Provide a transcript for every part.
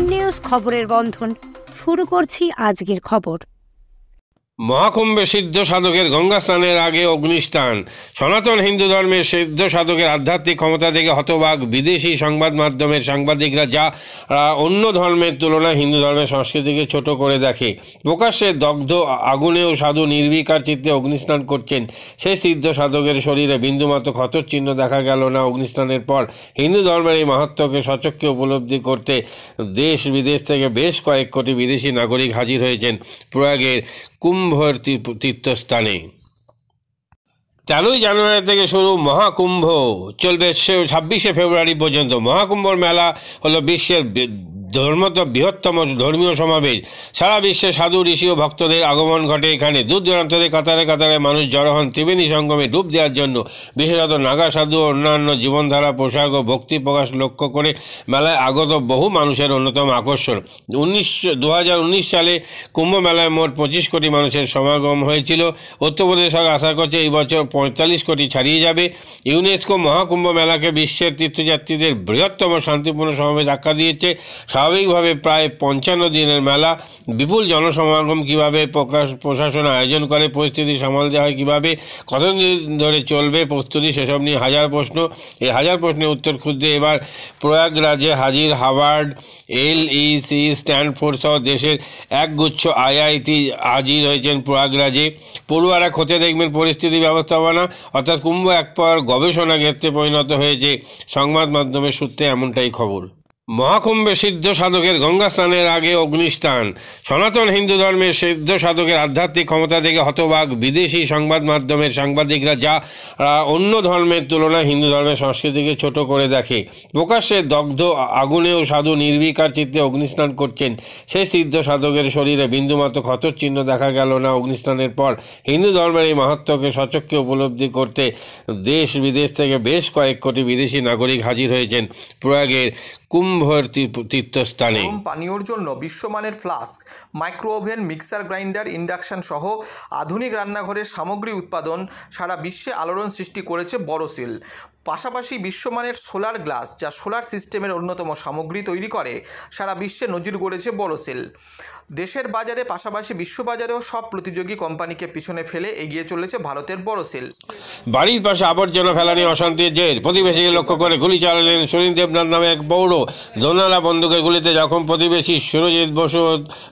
বন্ধন news খবরের বন্ধন শুরু করছি আজকের খবর। মহাকুম্ভে সিদ্ধ সাধকের গঙ্গা স্নানের আগে অগ্নিস্থান। সনাতন হিন্দু ধর্মের সিদ্ধ সাধকের আধ্যাত্মিক ক্ষমতা দেখে হতবাক বিদেশি সংবাদ মাধ্যমের সাংবাদিকরা, যা অন্য ধর্মের তুলনায় হিন্দু ধর্মের সংস্কৃতিকে ছোট করে দেখে। প্রকাশ্যে দগ্ধ আগুনেও সাধু নির্বিকার চিত্তে অগ্নিস্নান করছেন। সেই সিদ্ধ সাধকের শরীরে বিন্দুমাত্র ক্ষতর চিহ্ন দেখা গেল না। অগ্নিস্নানের পর হিন্দু ধর্মের এই মাহাত্ম্যকে সচক্ষে উপলব্ধি করতে দেশ বিদেশ থেকে বেশ কয়েক কোটি বিদেশি নাগরিক হাজির হয়েছেন প্রয়াগের কুম্ভের তীর্থস্থানে। 13 জানুয়ারি থেকে শুরু মহাকুম্ভ, চলবে 26শে ফেব্রুয়ারি পর্যন্ত। মহাকুম্ভর মেলা হলো বিশ্বের বৃহত্তম ধর্মীয় সমাবেশ। সারা বিশ্বে সাধু ঋষি ও ভক্তদের আগমন ঘটে এখানে। দূর দূরান্ত থেকে কাতারে কাতারে মানুষ জড়ো হন ত্রিবেণী সঙ্গমে ডুব দেওয়ার জন্য। বিশেষত নাগা সাধু ও অন্যান্য জীবনধারা, পোশাক ও ভক্তি প্রকাশ লক্ষ্য করে মেলায় আগত বহু মানুষের অন্যতম আকর্ষণ। 2019 সালে কুম্ভ মেলায় মোট 25 কোটি মানুষের সমাগম হয়েছিল। উত্তরপ্রদেশ সরকার আশা করছে এই বছর 45 কোটি ছাড়িয়ে যাবে। ইউনেস্কো মহাকুম্ভ মেলাকে বিশ্বের তীর্থযাত্রীদের বৃহত্তম শান্তিপূর্ণ সমাবেশ আখ্যা দিয়েছে। স্বাভাবিকভাবে প্রায় 55 দিনের মেলা, বিপুল জনসমাগম কীভাবে প্রশাসন আয়োজন করে, পরিস্থিতি সামাল দেওয়া হয় কীভাবে, কতদিন ধরে চলবে প্রস্তুতি, সেসব নিয়ে হাজার প্রশ্ন। এই হাজার প্রশ্নের উত্তর খুঁজতে এবার প্রয়াগরাজে হাজির হার্ভার্ড, LEC, স্ট্যানফোর্ড সহ দেশের একগুচ্ছ IIT হাজির হয়েছেন প্রয়াগরাজে। পড়ুয়ারা খোঁজে দেখবেন পরিস্থিতি ব্যবস্থাপনা, অর্থাৎ কুম্ভ এক পর গবেষণা ক্ষেত্রে পরিণত হয়েছে। সংবাদ মাধ্যমের সূত্রে এমনটাই খবর। মহাকুম্ভে সিদ্ধ সাধকের গঙ্গা স্নানের আগে অগ্নিস্থান। সনাতন হিন্দু ধর্মের সিদ্ধ সাধকের আধ্যাত্মিক ক্ষমতা দেখে হতবাক বিদেশি সংবাদ মাধ্যমের সাংবাদিকরা, যা অন্য ধর্মের তুলনায় হিন্দু ধর্মের সংস্কৃতিকে ছোট করে দেখে। প্রকাশ্যে দগ্ধ আগুনেও সাধু নির্বিকার চিত্তে অগ্নিস্নান করছেন। সেই সিদ্ধ সাধকের শরীরে বিন্দুমাত্র ক্ষতর চিহ্ন দেখা গেল না। অগ্নিস্নানের পর হিন্দু ধর্মের এই মাহাত্ম্যকে সচক্ষে উপলব্ধি করতে দেশ বিদেশ থেকে বেশ কয়েক কোটি বিদেশি নাগরিক হাজির হয়েছেন প্রয়াগের কুম্ভের তীর্থস্থানে। পানীয়র জন্য বিশ্বমানের flask, micro oven, mixer grinder, induction সহ আধুনিক রান্নাঘরের সামগ্রী উৎপাদন সারা বিশ্বে আলোড়ন সৃষ্টি করেছে বোরোসিল। পাশাপাশি বিশ্বমানের সোলার গ্লাস, যা সোলার সিস্টেমের অন্যতম সামগ্রী তৈরি করে, সারা বিশ্বে নজির গড়েছে বোরোসিল। দেশের বাজারে পাশাপাশি বিশ্ববাজারেও সব প্রতিযোগী কোম্পানিকে পিছনে ফেলে এগিয়ে চলেছে ভারতের বোরোসিল। বাড়ির পাশে আবর্জনা ফেলা নিয়ে অশান্তির জের। প্রতিবেশীকে লক্ষ্য করে গুলি চালালেন সুনীল দেবনাথ নামে এক পৌর। ধনালা বন্দুকের গুলিতে জখম প্রতিবেশী সুরজিৎ বসু,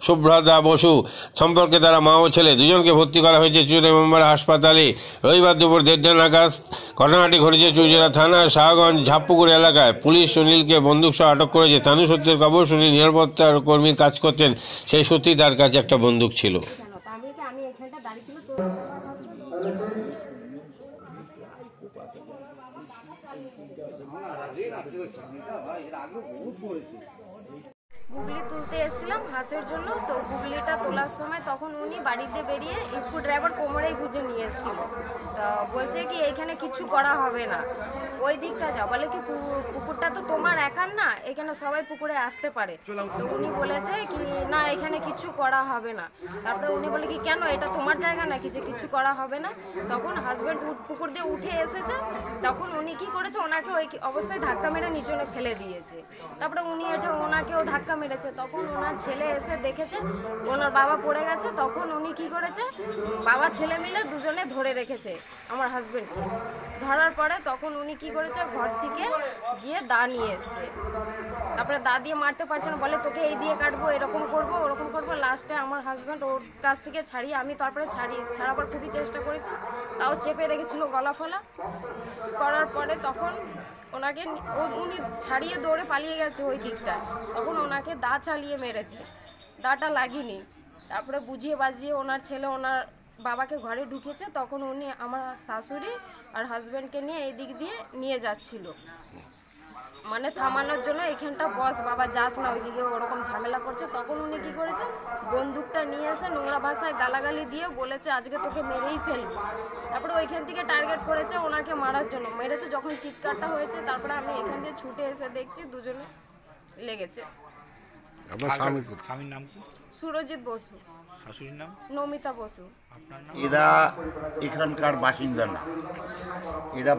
শুভ্রতা বসু সম্পর্কে তারা মা ও ছেলে। দুজনকে ভর্তি করা হয়েছে চুচুড়া মেম্বার হাসপাতালে। রবিবার দুপুর 1:30 নাগাদ ঘটনাটি ঘটেছে চুচুড়া থানার শাহগঞ্জ ঝাপপুকুর এলাকায়। পুলিশ সুনীলকে বন্দুকসহ আটক করেছে। স্থানীয় সূত্রের খবর, সুনীল নিরাপত্তার কর্মীর কাজ করতেন। সেই সত্যি তার কাছে একটা বন্দুক ছিল। গুগলি তুলতে এসেছিলাম হাঁসের জন্য, তো গুগলিটা তোলার সময় তখন উনি বাড়িতে বেরিয়ে স্ক্রু ড্রাইভার কোমরেই গুঁজে নিয়ে এসেছিল। তো বলছে কি এখানে কিছু করা হবে না, ওই দিকটা যাও। বলে কি পুকুরটা তো তোমার একার না, এখানে সবাই পুকুরে আসতে পারে। তো উনি বলেছে কি না এখানে কিছু করা হবে না। তারপরে উনি বলে কি কেন, এটা তোমার জায়গা নাকি যে কিছু করা হবে না। তখন হাজব্যান্ড পুকুর দিয়ে উঠে এসেছে। তখন উনি কি করেছে, ওনাকে ওই অবস্থায় ধাক্কা মেরে নিচে ফেলে দিয়েছে। তারপরে উনি এটা ওনাকেও ধাক্কা মেরেছে। তখন ওনার ছেলে এসে দেখেছে ওনার বাবা পড়ে গেছে। তখন উনি কি করেছে, বাবা ছেলে মিলে দুজনে ধরে রেখেছে আমার হাজব্যান্ডকে। ধরার পরে তখন উনি কি করেছে, ঘর থেকে গিয়ে দা নিয়ে এসছে। তারপরে দা দিয়ে মারতে পারছে না, বলে তোকে এই দিয়ে কাটবো, এরকম করবো ওরকম করবো। লাস্টে আমার হাজব্যান্ড ওর কাছ থেকে ছাড়িয়ে, আমি তারপরে ছাড়াবার খুবই চেষ্টা করেছি, তাও চেপে রেখেছিল গলা ফলা। করার পরে তখন ওনাকে উনি ছাড়িয়ে দৌড়ে পালিয়ে গেছে ওই দিকটায়। তখন ওনাকে দা চালিয়ে মেরেছে, দাটা লাগেনি। তারপরে বুঝিয়ে বাজিয়ে ওনার ছেলে ওনার বাবাকে ঘরে ঢুকেছে। তখন উনি আমার শাশুড়ি আর হাজব্যান্ডকে নিয়ে এই দিক দিয়ে নিয়ে যাচ্ছিল, মানে থামানোর জন্য। এখানটা বস বাবা যাস না ওইদিকে, ওরকম ঝামেলা করছে। তখন উনি কি করেছে, বন্দুকটা নিয়ে এসে নোংরা ভাষায় গালাগালি দিয়ে বলেছে আজকে তোকে মেরেই ফেলবো। তারপরে ওইখান থেকে টার্গেট করেছে ওনাকে মারার জন্য, মেরেছে। যখন চিৎকারটা হয়েছে তারপরে আমি এখান দিয়ে ছুটে এসে দেখছি দুজনে লেগেছে। আপনার স্বামীর নাম কি? সুরজিৎ বসু। শাশুড়ির নাম? নমিতা বসু। এরা এখানকার বাসিন্দা না, এরা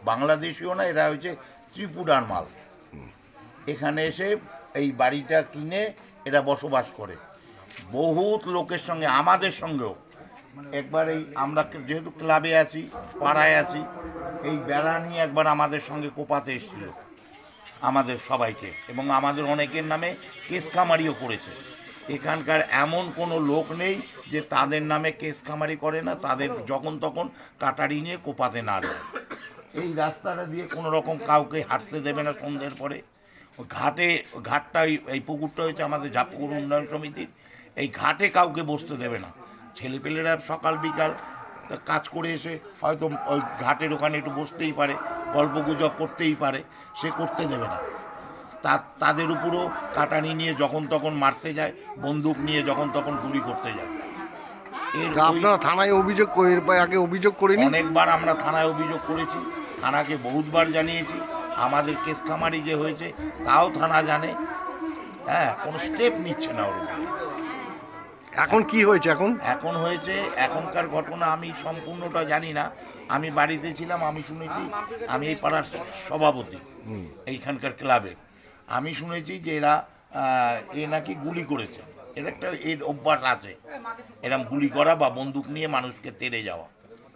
বাংলাদেশিও না, এরা হচ্ছে ত্রিপুরার মাল। এখানে এসে এই বাড়িটা কিনে এরা বসবাস করে। বহুত লোকের সঙ্গে, আমাদের সঙ্গেও একবার এই আমরা যেহেতু ক্লাবে আছি, পাড়ায় আছি, এই বেড়া নিয়ে একবার আমাদের সঙ্গে কোপাতে এসেছিল আমাদের সবাইকে, এবং আমাদের অনেকের নামে কেস কামারিও করেছে। এখানকার এমন কোনো লোক নেই যে তাদের নামে কেস কামারি করে না, তাদের যখন তখন কাটারি নিয়ে কোপাতে না দেয়। এই রাস্তাটা দিয়ে কোনো রকম কাউকে হাঁটতে দেবে না সন্ধ্যের পরে। ঘাটটা এই পুকুরটা হয়েছে আমাদের ঝাপুকুর উন্নয়ন সমিতির, এই ঘাটে কাউকে বসতে দেবে না। ছেলেপেলেরা সকাল বিকাল কাজ করে এসে হয়তো ওই ঘাটের ওখানে একটু বসতেই পারে, গল্পগুজব করতেই পারে, সে করতে দেবে না। তাদের উপরও কাটানি নিয়ে যখন তখন মারতে যায়, বন্দুক নিয়ে যখন তখন গুলি করতে যায়। আপনারা থানায় অভিযোগ আগে অভিযোগ করিনি? অনেকবার আমরা থানায় অভিযোগ করেছি, থানাকে বহুতবার জানিয়েছি। আমাদের কেস কামারি যে হয়েছে তাও থানা জানে, হ্যাঁ, কোনো স্টেপ নিচ্ছে না ওর উপরে। এখন কি হয়েছে? এখন হয়েছে, এখনকার ঘটনা আমি সম্পূর্ণটা জানি না। আমি বাড়িতে ছিলাম, আমি শুনেছি, আমি এই পাড়ার সভাপতি এইখানকার ক্লাবের, আমি শুনেছি যে এরা নাকি গুলি করেছে। এর একটা অভ্যাস আছে, এরকম গুলি করা বা বন্দুক নিয়ে মানুষকে তেড়ে যাওয়া,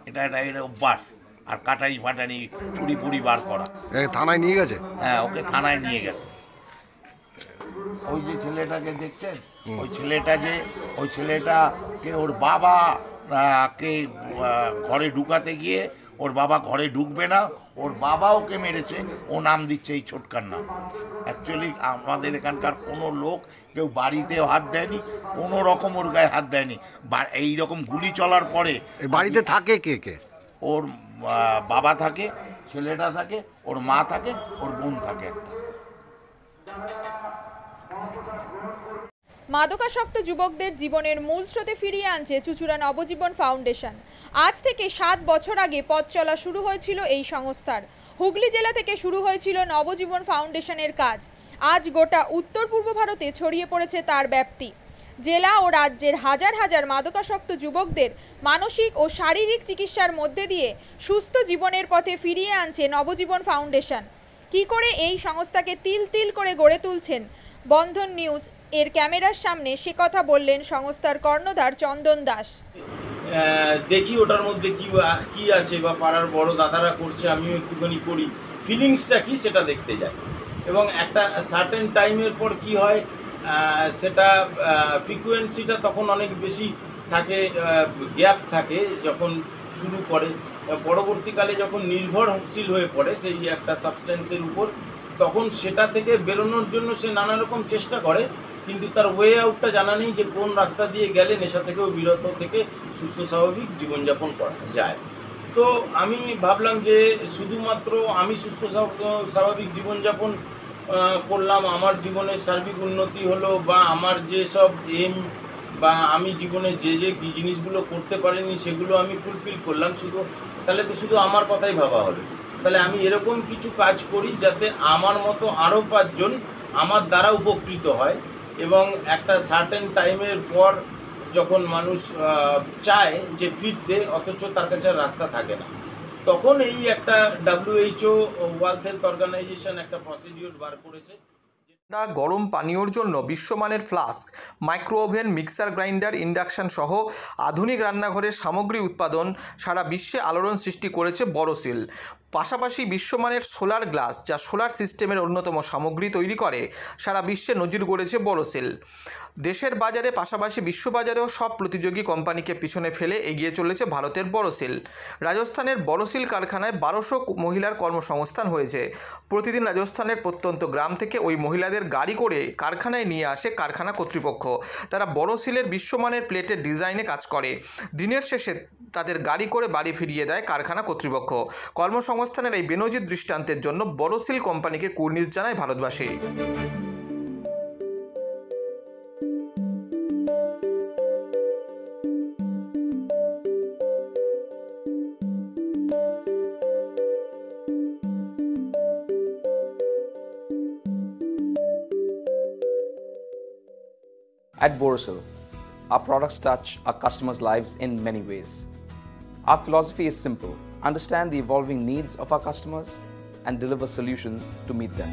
এটা অভ্যাস। আর কাটারি ফাটারি চুরি পুরি বার করা। থানায় নিয়ে গেছে? হ্যাঁ, ওকে থানায় নিয়ে গেছে। ওই যে ছেলেটাকে দেখছেন, ওই ছেলেটাকে ওর বাবা কে ঘরে ঢুকাতে গিয়ে ওর বাবা ঘরে ঢুকবে না, ওর বাবা ওকে মেরেছে, ও নাম দিচ্ছে এই ছোটকার নাম। অ্যাকচুয়ালি আমাদের এখানকার কোনো লোক কেউ বাড়িতেও হাত দেয়নি, কোনো রকম ওর গায়ে হাত দেয়নি। এই রকম গুলি চলার পরে বাড়িতে থাকে কে? ওর বাবা থাকে, ছেলেটা থাকে, ওর মা থাকে, ওর বোন থাকে একটা। মাদকাসক্ত যুবকদের জীবনের মূল স্রোতে ফিরিয়ে আনছে চুঁচুড়া নবজীবন ফাউন্ডেশন। আজ থেকে 7 বছর আগে পথ চলা শুরু হয়েছিল এই সংস্থার। হুগলি জেলা থেকে শুরু হয়েছিল নবজীবন ফাউন্ডেশনের কাজ। আজ গোটা উত্তর পূর্ব ভারতে ছড়িয়ে পড়েছে তার ব্যাপ্তি। জেলা ও রাজ্যের হাজার হাজার মাদকাসক্ত যুবকদের মানসিক ও শারীরিক চিকিৎসার মধ্যে দিয়ে সুস্থ জীবনের পথে ফিরিয়ে আনছে নবজীবন ফাউন্ডেশন। কি করে এই সংস্থাকে তিল তিল করে গড়ে তুলছেন বন্ধন নিউজ এর ক্যামেরার সামনে, সে কথা বললেন সংস্থার কর্ণধার চন্দন দাস। দেখি ওটার মধ্যে কি আছে, বা পাড়ার বড় দাদারা করছে, আমিও একটুখানি করি, ফিলিংসটা কি সেটা দেখতে যাই। এবং একটা সার্টেন টাইমের পর কি হয়, সেটা ফ্রিকোয়েন্সিটা তখন অনেক বেশি থাকে, গ্যাপ থাকে যখন শুরু করে। পরবর্তীকালে যখন নির্ভরশীল হয়ে পড়ে সেই একটা সাবস্টেন্সের উপর, তখন সেটা থেকে বেরোনোর জন্য সে নানা রকম চেষ্টা করে, কিন্তু তার ওয়ে আউটটা জানা নেই যে কোন রাস্তা দিয়ে গেলে নেশা থেকেও বিরত থেকে সুস্থ স্বাভাবিক জীবনযাপন করা যায়। তো আমি ভাবলাম যে শুধুমাত্র আমি সুস্থ স্বাভাবিক জীবনযাপন করলাম, আমার জীবনের সার্বিক উন্নতি হলো, বা আমার যেসব এম বা আমি জীবনে যে জিনিসগুলো করতে পারিনি সেগুলো আমি ফুলফিল করলাম, তাহলে তো শুধু আমার কথাই ভাবা হলো। তাহলে আমি এরকম কিছু কাজ করি যাতে আমার মতো আরও 5 জন আমার দ্বারা উপকৃত হয়। এবং একটা সার্টেন টাইমের পর যখন মানুষ চায় যে ফিরতে, অথচ তার কাছে রাস্তা থাকে না, তখন এই একটা WHO ওয়ার্ল্ড হেলথ অর্গানাইজেশন একটা প্রসিডিওর বার করেছে। গরম পানীয়র জন্য বিশ্বমানের flask, micro oven, mixer grinder, induction সহ আধুনিক রান্নাঘরের সামগ্রী উৎপাদন সারা বিশ্বে আলোড়ন সৃষ্টি করেছে বড়সিল। পাশাপাশি বিশ্বমানের সোলার গ্লাস, যা সোলার সিস্টেমের অন্যতম সামগ্রী তৈরি করে, সারা বিশ্বে নজির গড়েছে বড়সিল। দেশের বাজারে পাশাপাশি বিশ্ববাজারেও সব প্রতিযোগী কোম্পানিকে পিছনে ফেলে এগিয়ে চলেছে ভারতের বড়সিল। রাজস্থানের বড়সিল কারখানায় 1200 মহিলার কর্মসংস্থান হয়েছে। প্রতিদিন রাজস্থানের প্রত্যন্ত গ্রাম থেকে ওই মহিলাদের গাড়ি করে কারখানায় নিয়ে আসে কারখানা কর্তৃপক্ষ। তারা বড়সিলের বিশ্বমানের প্লেটের ডিজাইনে কাজ করে। দিনের শেষে তাদের গাড়ি করে বাড়ি ফিরিয়ে দেয় কারখানা কর্তৃপক্ষ। কর্মসংস্থানের এই বেনজির দৃষ্টান্তের জন্য বড়সিল কোম্পানিকে কুর্নিশ জানায় ভারতবাসী। At Borosil, our products touch our customers' lives in many ways. Our philosophy is simple: understand the evolving needs of our customers and deliver solutions to meet them.